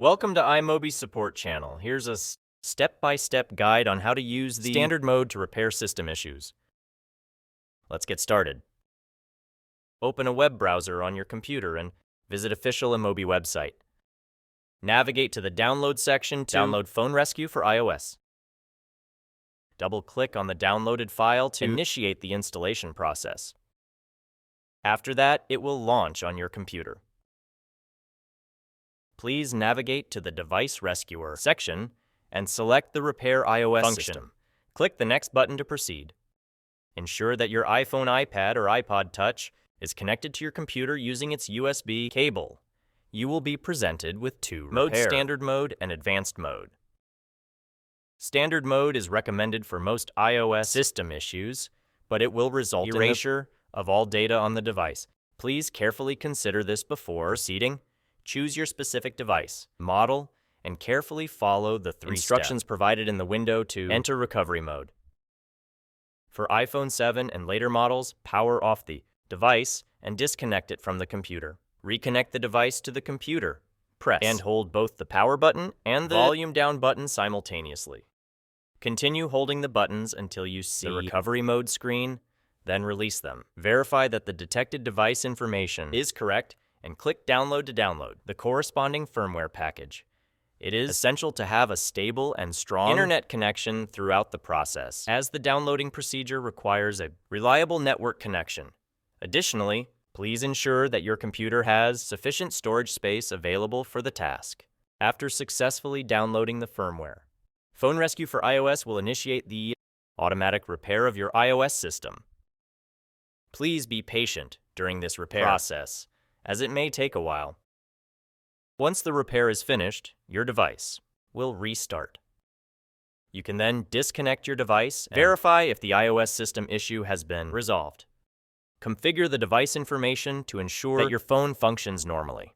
Welcome to iMobi support channel. Here's a step-by-step guide on how to use the standard mode to repair system issues. Let's get started. Open a web browser on your computer and visit official iMobi website. Navigate to the download section to download Phone Rescue for iOS. Double-click on the downloaded file to initiate the installation process. After that, it will launch on your computer. Please navigate to the Device Rescuer section and select the Repair iOS function. Click the next button to proceed. Ensure that your iPhone, iPad, or iPod Touch is connected to your computer using its USB cable. You will be presented with two modes: Standard Mode and Advanced Mode. Standard Mode is recommended for most iOS system issues, but it will result in erasure of all data on the device. Please carefully consider this before proceeding. Choose your specific device, model, and carefully follow the instructions provided in the window to enter recovery mode. For iPhone 7 and later models, power off the device and disconnect it from the computer. Reconnect the device to the computer. Press and hold both the power button and the volume down button simultaneously. Continue holding the buttons until you see the recovery mode screen, then release them. Verify that the detected device information is correct and click Download to download the corresponding firmware package. It is essential to have a stable and strong internet connection throughout the process, as the downloading procedure requires a reliable network connection. Additionally, please ensure that your computer has sufficient storage space available for the task. After successfully downloading the firmware, Phone Rescue for iOS will initiate the automatic repair of your iOS system. Please be patient during this repair process, as it may take a while. Once the repair is finished, your device will restart. You can then disconnect your device and verify if the iOS system issue has been resolved. Configure the device information to ensure that your phone functions normally.